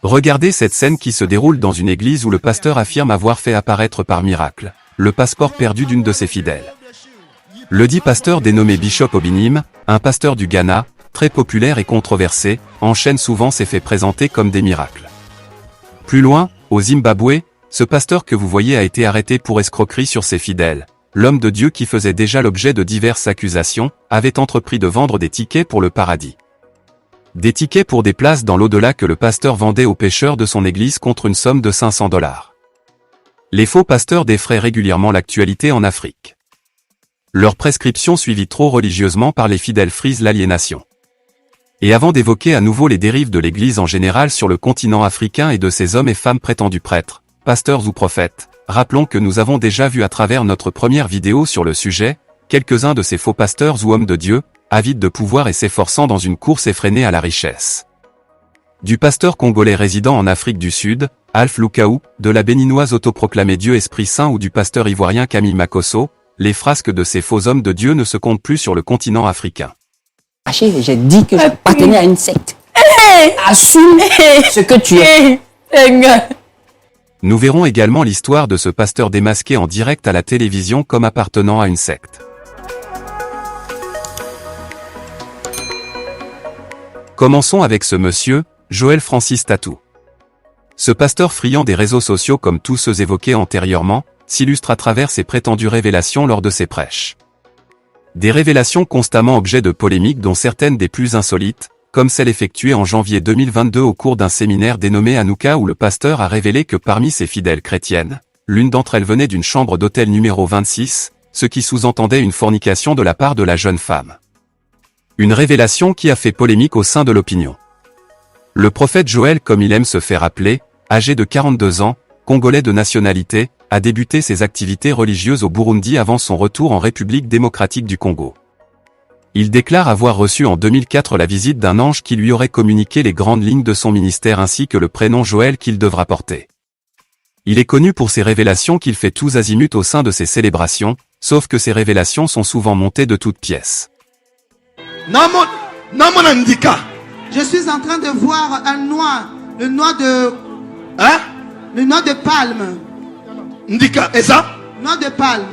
Regardez cette scène qui se déroule dans une église où le pasteur affirme avoir fait apparaître par miracle le passeport perdu d'une de ses fidèles. Le dit pasteur dénommé Bishop Obinim, un pasteur du Ghana, très populaire et controversé, enchaîne souvent ses faits présentés comme des miracles. Plus loin, au Zimbabwe, ce pasteur que vous voyez a été arrêté pour escroquerie sur ses fidèles. L'homme de Dieu qui faisait déjà l'objet de diverses accusations, avait entrepris de vendre des tickets pour le paradis. Des tickets pour des places dans l'au-delà que le pasteur vendait aux pécheurs de son église contre une somme de $500. Les faux pasteurs défraient régulièrement l'actualité en Afrique. Leur prescription suivie trop religieusement par les fidèles frise l'aliénation. Et avant d'évoquer à nouveau les dérives de l'Église en général sur le continent africain et de ces hommes et femmes prétendus prêtres, pasteurs ou prophètes, rappelons que nous avons déjà vu à travers notre première vidéo sur le sujet, quelques-uns de ces faux pasteurs ou hommes de Dieu, avides de pouvoir et s'efforçant dans une course effrénée à la richesse. Du pasteur congolais résidant en Afrique du Sud, Alph Lukaou, de la béninoise autoproclamée Dieu Esprit Saint ou du pasteur ivoirien Camille Makosso, les frasques de ces faux hommes de Dieu ne se comptent plus sur le continent africain. J'ai dit que j'appartenais à une secte. Assume ce que tu es. Nous verrons également l'histoire de ce pasteur démasqué en direct à la télévision comme appartenant à une secte. Commençons avec ce monsieur, Joël Francis Tatou. Ce pasteur friand des réseaux sociaux comme tous ceux évoqués antérieurement, s'illustre à travers ses prétendues révélations lors de ses prêches. Des révélations constamment objet de polémiques dont certaines des plus insolites, comme celle effectuée en janvier 2022 au cours d'un séminaire dénommé Hanouka où le pasteur a révélé que parmi ses fidèles chrétiennes, l'une d'entre elles venait d'une chambre d'hôtel numéro 26, ce qui sous-entendait une fornication de la part de la jeune femme. Une révélation qui a fait polémique au sein de l'opinion. Le prophète Joël, comme il aime se faire appeler, âgé de 42 ans, congolais de nationalité, a débuté ses activités religieuses au Burundi avant son retour en République démocratique du Congo. Il déclare avoir reçu en 2004 la visite d'un ange qui lui aurait communiqué les grandes lignes de son ministère ainsi que le prénom Joël qu'il devra porter. Il est connu pour ses révélations qu'il fait tous azimuts au sein de ses célébrations, sauf que ces révélations sont souvent montées de toutes pièces. Je suis en train de voir un noix, le noix de... Hein? Le noix de palme. Ndika, et ça? Noix de palme.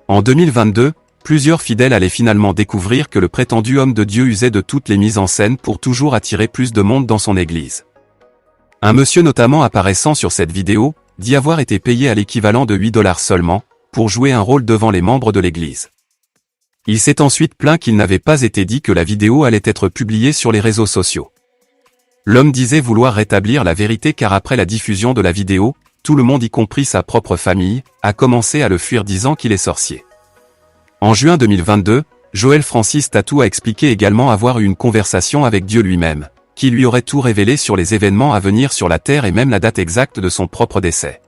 En 2022, plusieurs fidèles allaient finalement découvrir que le prétendu homme de Dieu usait de toutes les mises en scène pour toujours attirer plus de monde dans son église. Un monsieur notamment apparaissant sur cette vidéo, dit avoir été payé à l'équivalent de $8 seulement, pour jouer un rôle devant les membres de l'église. Il s'est ensuite plaint qu'il n'avait pas été dit que la vidéo allait être publiée sur les réseaux sociaux. L'homme disait vouloir rétablir la vérité car après la diffusion de la vidéo, tout le monde y compris sa propre famille, a commencé à le fuir disant qu'il est sorcier. En juin 2022, Joël Francis Tatou a expliqué également avoir eu une conversation avec Dieu lui-même, qui lui aurait tout révélé sur les événements à venir sur la terre et même la date exacte de son propre décès.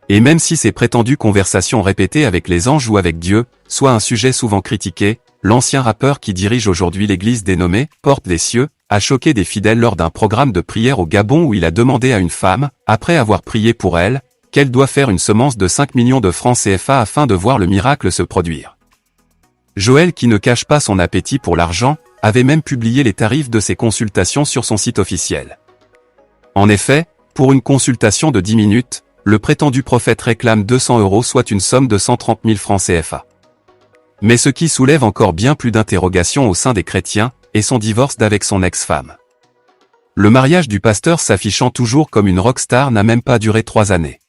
Et même si ces prétendues conversations répétées avec les anges ou avec Dieu, soit un sujet souvent critiqué, l'ancien rappeur qui dirige aujourd'hui l'église dénommée « Porte des cieux », a choqué des fidèles lors d'un programme de prière au Gabon où il a demandé à une femme, après avoir prié pour elle, qu'elle doit faire une semence de 5 millions de francs CFA afin de voir le miracle se produire. Joël, qui ne cache pas son appétit pour l'argent, avait même publié les tarifs de ses consultations sur son site officiel. En effet, pour une consultation de 10 minutes, le prétendu prophète réclame 200 €, soit une somme de 130 000 francs CFA. Mais ce qui soulève encore bien plus d'interrogations au sein des chrétiens, est son divorce d'avec son ex-femme. Le mariage du pasteur s'affichant toujours comme une rockstar n'a même pas duré 3 années.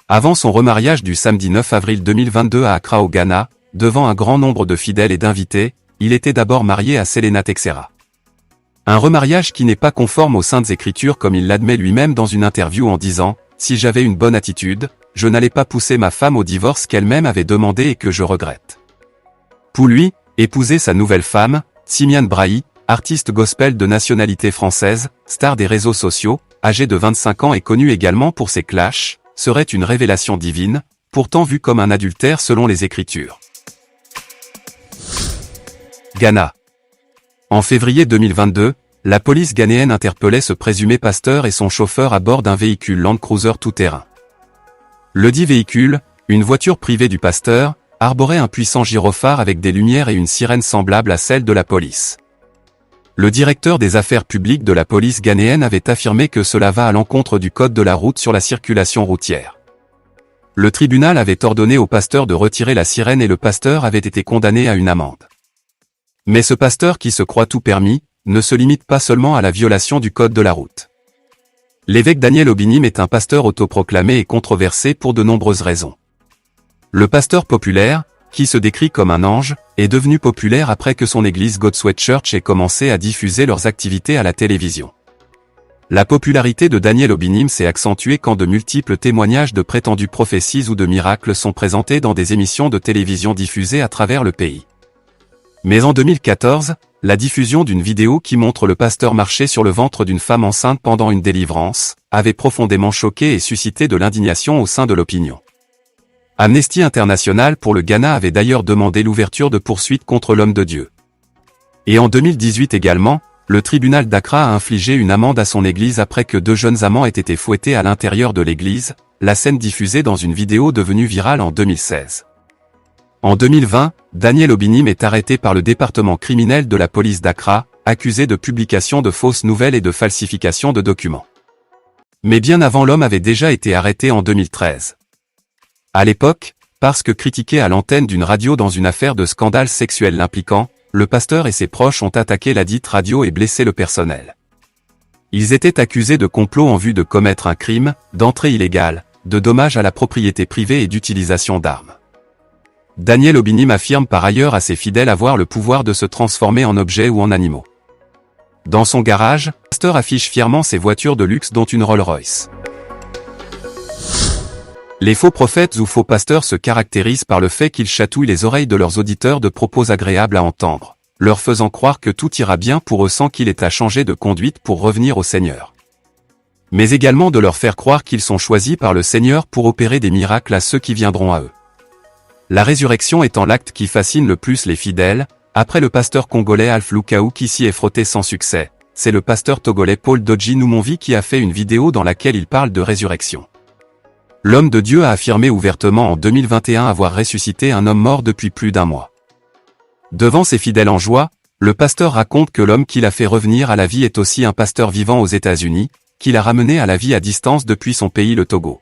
Avant son remariage du samedi 9 avril 2022 à Accra au Ghana, devant un grand nombre de fidèles et d'invités, il était d'abord marié à Selena Texera. Un remariage qui n'est pas conforme aux Saintes Écritures comme il l'admet lui-même dans une interview en disant « Si j'avais une bonne attitude, je n'allais pas pousser ma femme au divorce qu'elle-même avait demandé et que je regrette. » Pour lui, épouser sa nouvelle femme, Simiane Brahi, artiste gospel de nationalité française, star des réseaux sociaux, âgé de 25 ans et connu également pour ses clashs, serait une révélation divine, pourtant vue comme un adultère selon les Écritures. Ghana. En février 2022, la police ghanéenne interpellait ce présumé pasteur et son chauffeur à bord d'un véhicule Land Cruiser tout-terrain. Le dit véhicule, une voiture privée du pasteur, arborait un puissant gyrophare avec des lumières et une sirène semblable à celle de la police. Le directeur des affaires publiques de la police ghanéenne avait affirmé que cela va à l'encontre du code de la route sur la circulation routière. Le tribunal avait ordonné au pasteur de retirer la sirène et le pasteur avait été condamné à une amende. Mais ce pasteur qui se croit tout permis, ne se limite pas seulement à la violation du code de la route. L'évêque Daniel Obinim est un pasteur autoproclamé et controversé pour de nombreuses raisons. Le pasteur populaire, qui se décrit comme un ange, est devenu populaire après que son église Godsway Church ait commencé à diffuser leurs activités à la télévision. La popularité de Daniel Obinim s'est accentuée quand de multiples témoignages de prétendues prophéties ou de miracles sont présentés dans des émissions de télévision diffusées à travers le pays. Mais en 2014, la diffusion d'une vidéo qui montre le pasteur marcher sur le ventre d'une femme enceinte pendant une délivrance, avait profondément choqué et suscité de l'indignation au sein de l'opinion. Amnesty International pour le Ghana avait d'ailleurs demandé l'ouverture de poursuites contre l'homme de Dieu. Et en 2018 également, le tribunal d'Accra a infligé une amende à son église après que 2 jeunes amants aient été fouettés à l'intérieur de l'église, la scène diffusée dans une vidéo devenue virale en 2016. En 2020, Daniel Obinim est arrêté par le département criminel de la police d'Accra, accusé de publication de fausses nouvelles et de falsification de documents. Mais bien avant, l'homme avait déjà été arrêté en 2013. À l'époque, parce que critiqué à l'antenne d'une radio dans une affaire de scandale sexuel l'impliquant, le pasteur et ses proches ont attaqué la dite radio et blessé le personnel. Ils étaient accusés de complot en vue de commettre un crime, d'entrée illégale, de dommages à la propriété privée et d'utilisation d'armes. Daniel Obinim affirme par ailleurs à ses fidèles avoir le pouvoir de se transformer en objets ou en animaux. Dans son garage, le pasteur affiche fièrement ses voitures de luxe dont une Rolls-Royce. Les faux prophètes ou faux pasteurs se caractérisent par le fait qu'ils chatouillent les oreilles de leurs auditeurs de propos agréables à entendre, leur faisant croire que tout ira bien pour eux sans qu'il ait à changer de conduite pour revenir au Seigneur. Mais également de leur faire croire qu'ils sont choisis par le Seigneur pour opérer des miracles à ceux qui viendront à eux. La résurrection étant l'acte qui fascine le plus les fidèles, après le pasteur congolais Alf Lukaou qui s'y est frotté sans succès, c'est le pasteur togolais Paul Dodji Numonvi qui a fait une vidéo dans laquelle il parle de résurrection. L'homme de Dieu a affirmé ouvertement en 2021 avoir ressuscité un homme mort depuis plus d'1 mois. Devant ses fidèles en joie, le pasteur raconte que l'homme qu'il a fait revenir à la vie est aussi un pasteur vivant aux États-Unis, qu'il a ramené à la vie à distance depuis son pays le Togo.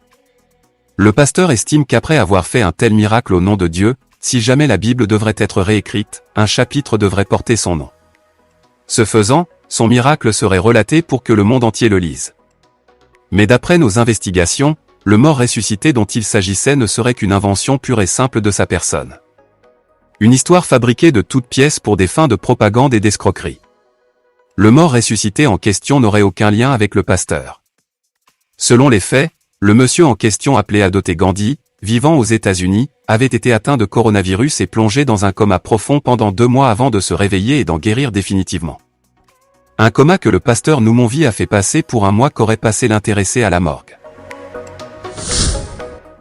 Le pasteur estime qu'après avoir fait un tel miracle au nom de Dieu, si jamais la Bible devrait être réécrite, un chapitre devrait porter son nom. Ce faisant, son miracle serait relaté pour que le monde entier le lise. Mais d'après nos investigations, le mort ressuscité dont il s'agissait ne serait qu'une invention pure et simple de sa personne. Une histoire fabriquée de toutes pièces pour des fins de propagande et d'escroquerie. Le mort ressuscité en question n'aurait aucun lien avec le pasteur. Selon les faits, le monsieur en question appelé Adoté Gandhi, vivant aux États-Unis, avait été atteint de coronavirus et plongé dans un coma profond pendant 2 mois avant de se réveiller et d'en guérir définitivement. Un coma que le pasteur Numonvi a fait passer pour 1 mois qu'aurait passé l'intéressé à la morgue.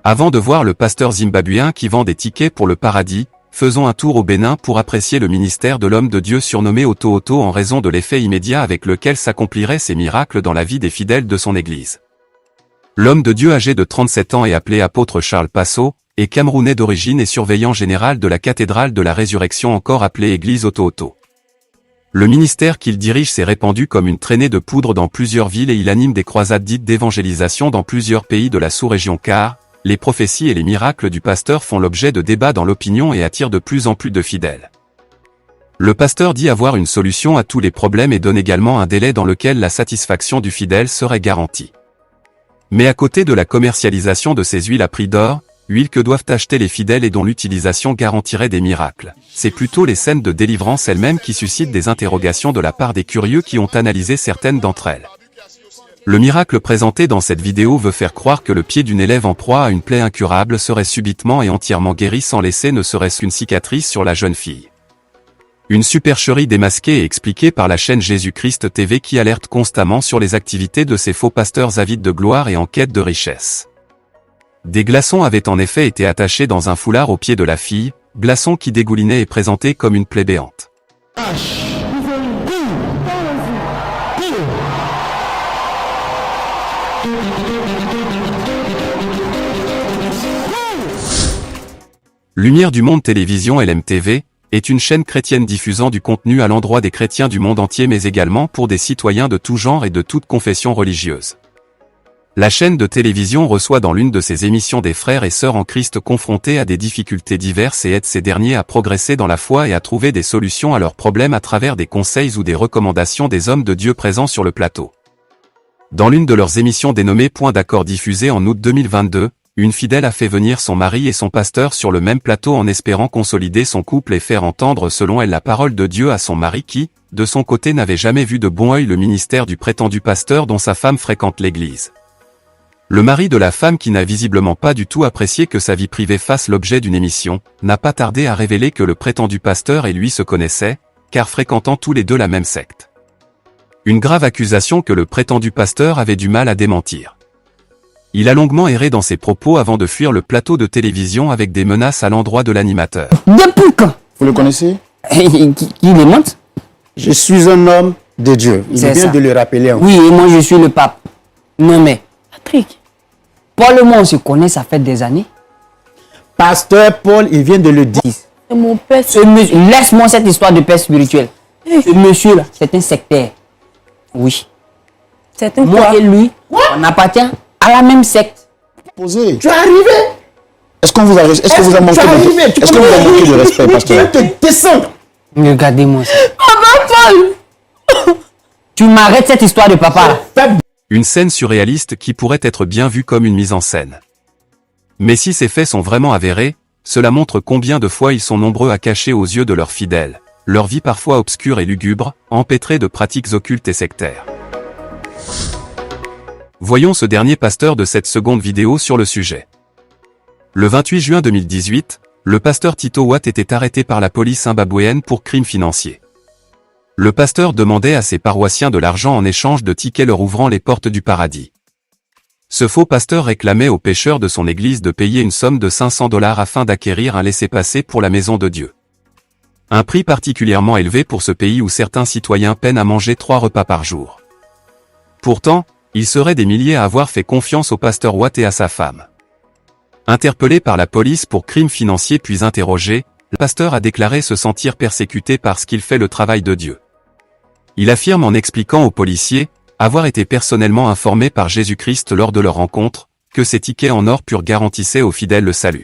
Avant de voir le pasteur zimbabwéen qui vend des tickets pour le paradis, faisons un tour au Bénin pour apprécier le ministère de l'homme de Dieu surnommé Oto Oto en raison de l'effet immédiat avec lequel s'accompliraient ces miracles dans la vie des fidèles de son église. L'homme de Dieu âgé de 37 ans et appelé apôtre Charles Passo, est camerounais d'origine et surveillant général de la cathédrale de la Résurrection encore appelée église Oto Oto. Le ministère qu'il dirige s'est répandu comme une traînée de poudre dans plusieurs villes et il anime des croisades dites d'évangélisation dans plusieurs pays de la sous-région car les prophéties et les miracles du pasteur font l'objet de débats dans l'opinion et attirent de plus en plus de fidèles. Le pasteur dit avoir une solution à tous les problèmes et donne également un délai dans lequel la satisfaction du fidèle serait garantie. Mais à côté de la commercialisation de ces huiles à prix d'or, huiles que doivent acheter les fidèles et dont l'utilisation garantirait des miracles, c'est plutôt les scènes de délivrance elles-mêmes qui suscitent des interrogations de la part des curieux qui ont analysé certaines d'entre elles. Le miracle présenté dans cette vidéo veut faire croire que le pied d'une élève en proie à une plaie incurable serait subitement et entièrement guéri sans laisser ne serait-ce qu'une cicatrice sur la jeune fille. Une supercherie démasquée et expliquée par la chaîne Jésus-Christ TV qui alerte constamment sur les activités de ces faux pasteurs avides de gloire et en quête de richesse. Des glaçons avaient en effet été attachés dans un foulard au pied de la fille, glaçons qui dégoulinaient et présentaient comme une plaie béante. Lumière du Monde Télévision LMTV, est une chaîne chrétienne diffusant du contenu à l'endroit des chrétiens du monde entier mais également pour des citoyens de tout genre et de toute confession religieuse. La chaîne de télévision reçoit dans l'une de ses émissions des frères et sœurs en Christ confrontés à des difficultés diverses et aide ces derniers à progresser dans la foi et à trouver des solutions à leurs problèmes à travers des conseils ou des recommandations des hommes de Dieu présents sur le plateau. Dans l'une de leurs émissions dénommée Point d'accord diffusée en août 2022, une fidèle a fait venir son mari et son pasteur sur le même plateau en espérant consolider son couple et faire entendre selon elle la parole de Dieu à son mari qui, de son côté n'avait jamais vu de bon œil le ministère du prétendu pasteur dont sa femme fréquente l'église. Le mari de la femme qui n'a visiblement pas du tout apprécié que sa vie privée fasse l'objet d'une émission, n'a pas tardé à révéler que le prétendu pasteur et lui se connaissaient, car fréquentant tous les deux la même secte. Une grave accusation que le prétendu pasteur avait du mal à démentir. Il a longuement erré dans ses propos avant de fuir le plateau de télévision avec des menaces à l'endroit de l'animateur. Depuis quand? Vous le connaissez? Qui démonte? Je suis un homme de Dieu. Il C'est est bien ça. de le rappeler. Oui, et moi je suis le pape. Non mais, Patrick. Paul et moi on se connaît, ça fait des années. Pasteur Paul, il vient de le dire. C'est mon père. Laisse-moi cette histoire de paix spirituelle. Ce monsieur-là, c'est un sectaire. Oui. C'est un Moi quoi? et lui, on appartient à la même secte. Posez. Tu es arrivé. Est-ce qu'on vous a, est-ce que vous a manqué de, est-ce que vous a manqué de respect, pasteur? Tu te descends. Regardez-moi ça. Tu m'arrêtes cette histoire de papa là. Une scène surréaliste qui pourrait être bien vue comme une mise en scène. Mais si ces faits sont vraiment avérés, cela montre combien de fois ils sont nombreux à cacher aux yeux de leurs fidèles, leur vie parfois obscure et lugubre, empêtrée de pratiques occultes et sectaires. Voyons ce dernier pasteur de cette seconde vidéo sur le sujet. Le 28 juin 2018, le pasteur Tito Watt était arrêté par la police zimbabwéenne pour crimes financiers. Le pasteur demandait à ses paroissiens de l'argent en échange de tickets leur ouvrant les portes du paradis. Ce faux pasteur réclamait aux pécheurs de son église de payer une somme de $500 afin d'acquérir un laissez-passer pour la maison de Dieu. Un prix particulièrement élevé pour ce pays où certains citoyens peinent à manger 3 repas par jour. Pourtant, il serait des milliers à avoir fait confiance au pasteur Watt et à sa femme. Interpellé par la police pour crimes financiers puis interrogé, le pasteur a déclaré se sentir persécuté parce qu'il fait le travail de Dieu. Il affirme en expliquant aux policiers avoir été personnellement informé par Jésus-Christ lors de leur rencontre, que ces tickets en or pur garantissaient aux fidèles le salut.